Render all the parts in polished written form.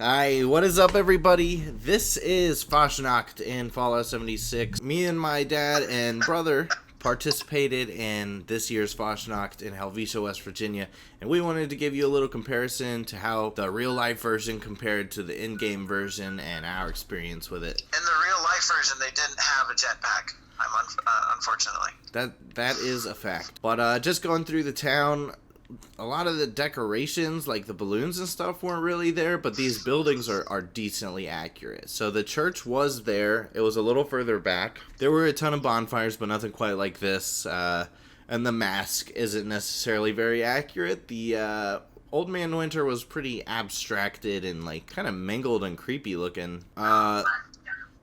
Hi, what is up, everybody? This is Fasnacht in Fallout 76. Me and my dad and brother participated in this year's Fasnacht in Helvetia, West Virginia, and we wanted to give you a little comparison to how the real-life version compared to the in-game version and our experience with it. In the real-life version, they didn't have a jetpack. Unfortunately. That is a fact. But just going through the town, a lot of the decorations, like the balloons and stuff, weren't really there, but these buildings are decently accurate. So the church was there. It was a little further back. There were a ton of bonfires, but nothing quite like this. And the mask isn't necessarily very accurate. The Old Man Winter was pretty abstracted and like kind of mangled and creepy looking.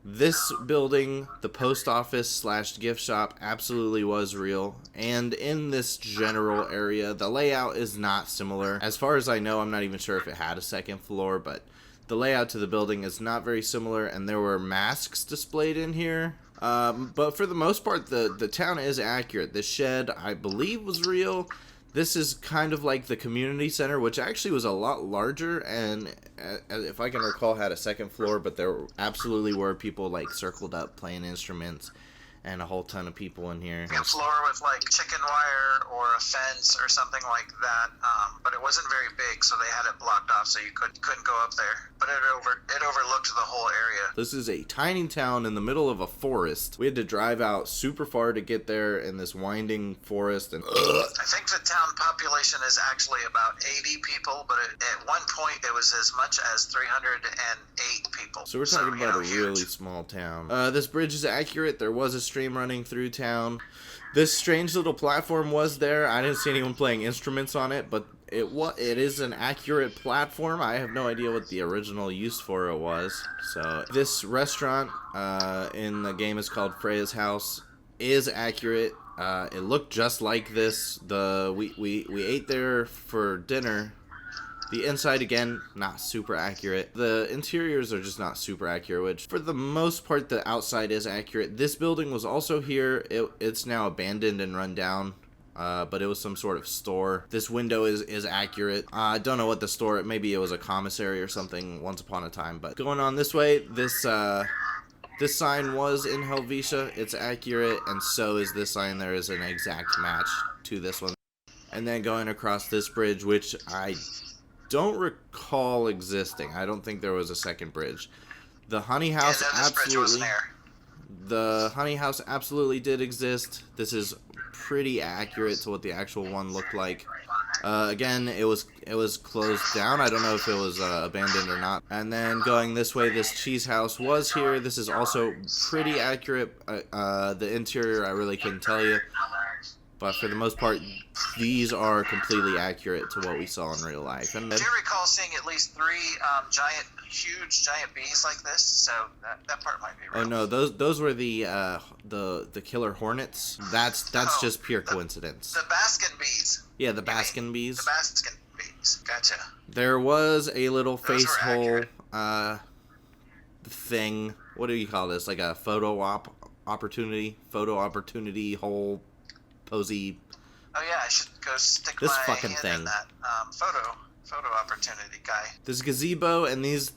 This building, the post office / gift shop, absolutely was real. And in this general area, the layout is not similar. As far as I know, I'm not even sure if it had a second floor, but the layout to the building is not very similar, and there were masks displayed in here. But for the most part, the town is accurate. The shed, I believe, was real. This is kind of like the community center, which actually was a lot larger, and if I can recall, had a second floor, but there absolutely were people like circled up playing instruments, and a whole ton of people in here. A floor with like chicken wire or a fence or something like that, but it wasn't very big, so they had it blocked off, so you couldn't go up there. But it overlooked the whole area. This is a tiny town in the middle of a forest. We had to drive out super far to get there in this winding forest, and I think the town population is actually about 80 people, but at one point it was as much as 308 people. So we're talking about a really small town. This bridge is accurate. There was a stream running through town. This strange little platform was there. I didn't see anyone playing instruments on it, but it is an accurate platform. I have no idea what the original use for it was. So this restaurant in the game is called Freya's House, is accurate. It looked just like this. We ate there for dinner. The inside, again, not super accurate. The interiors are just not super accurate, which for the most part, the outside is accurate. This building was also here. It's now abandoned and run down, but it was some sort of store. This window is accurate. I don't know what the store, maybe it was a commissary or something once upon a time, but going on this way, this sign was in Helvetia. It's accurate, and so is this sign. There is an exact match to this one. And then going across this bridge, which I don't recall existing. I don't think there was a second bridge. The honey house, absolutely. The honey house absolutely did exist. This is pretty accurate to what the actual one looked like. Again, it was closed down. I don't know if it was abandoned or not. And then going this way, this cheese house was here. This is also pretty accurate. The interior, I really couldn't tell you. But for the most part, these are completely accurate to what we saw in real life. And do you recall seeing at least 3 huge giant bees like this? So that part might be real. Oh no, those were the killer hornets. That's just pure coincidence. The Baskin bees. Yeah, the Baskin bees. The Baskin bees. Gotcha. There was a little face hole thing. What do you call this? Like a photo opportunity hole. Posy. Oh yeah, I should go stick this my fucking hand thing. in that photo opportunity guy. This gazebo and these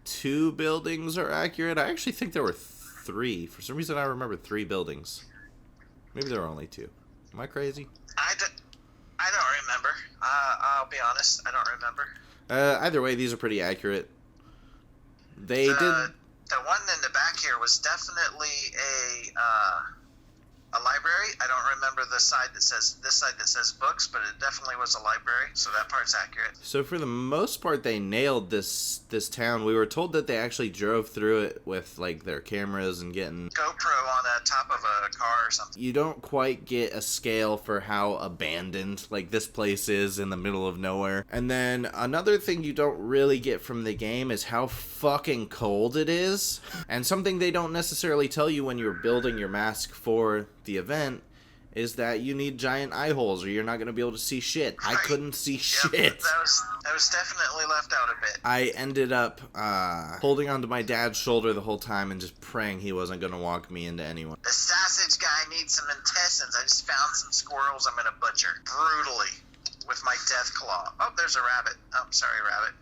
2 buildings are accurate. I actually think there were 3. For some reason, I remember 3 buildings. Maybe there were only 2. Am I crazy? I don't remember. I'll be honest, I don't remember. Either way, these are pretty accurate. The one in the back here was definitely a library. I don't remember this side that says books, but it definitely was a library, so that part's accurate. So for the most part, they nailed this town. We were told that they actually drove through it with like their cameras and getting GoPro on the top of a car or something. You don't quite get a scale for how abandoned like this place is in the middle of nowhere. And then another thing you don't really get from the game is how fucking cold it is. And something they don't necessarily tell you when you're building your mask for the event is that you need giant eye holes or you're not going to be able to see shit. I couldn't see shit. That was definitely left out a bit. I ended up holding onto my dad's shoulder the whole time and just praying he wasn't going to walk me into anyone. The sausage guy needs some intestines. I just found some squirrels I'm going to butcher brutally with my death claw. Oh, there's a rabbit. Oh, sorry, rabbit.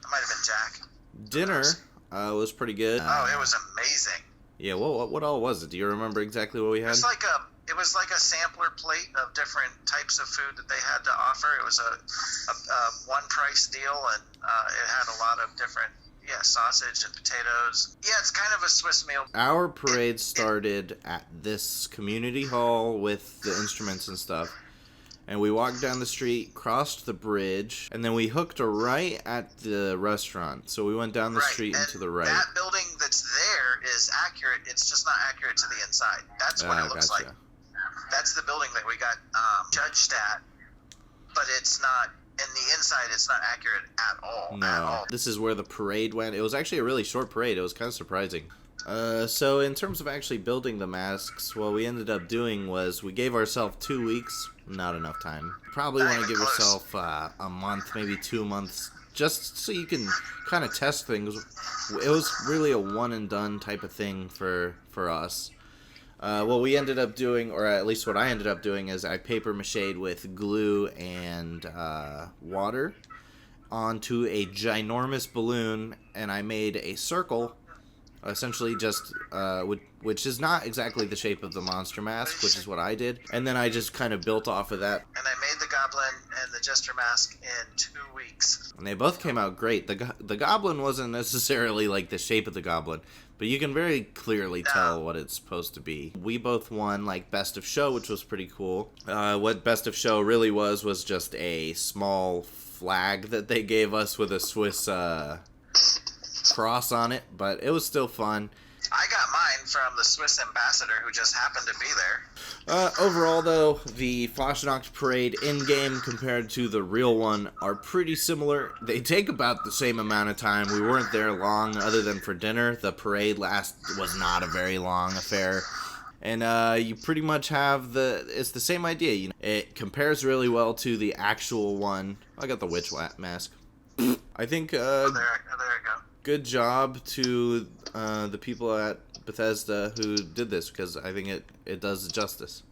That might have been Jack. Dinner was pretty good. Oh, it was amazing. Yeah, what all was it? Do you remember exactly what we had? It was like a sampler plate of different types of food that they had to offer. It was a one price deal, and it had a lot of different sausage and potatoes. Yeah, it's kind of a Swiss meal. Our parade started at this community hall with the instruments and stuff. And we walked down the street, crossed the bridge, and then we hooked a right at the restaurant. So we went down the street and to the right. That building that's there is accurate. It's just not accurate to the inside. That's what it looks like. That's the building that we got judged at, but it's not. In the inside, it's not accurate at all. No. At all. This is where the parade went. It was actually a really short parade. It was kind of surprising. So in terms of actually building the masks, what we ended up doing was we gave ourselves 2 weeks. Not enough time. Probably want to give yourself a month, maybe 2 months, just so you can kind of test things. It was really a one and done type of thing for us. What we ended up doing, or at least what I ended up doing, is I paper machéed with glue and water onto a ginormous balloon, and I made a circle, essentially just, which is not exactly the shape of the monster mask, which is what I did, and then I just kind of built off of that. And I made the goblin and the jester mask in 2 weeks. And they both came out great. The goblin wasn't necessarily like the shape of the goblin, but you can very clearly tell what it's supposed to be. We both won like Best of Show, which was pretty cool. What Best of Show really was just a small flag that they gave us with a Swiss cross on it, but it was still fun. I got mine from the Swiss ambassador who just happened to be there. Overall, though, the Fasnacht parade in-game compared to the real one are pretty similar. They take about the same amount of time. We weren't there long other than for dinner. The parade was not a very long affair. And you pretty much have it's the same idea. You know, it compares really well to the actual one. I got the witch mask. I think there I go. Good job to the people at Bethesda who did this, because I think it does justice.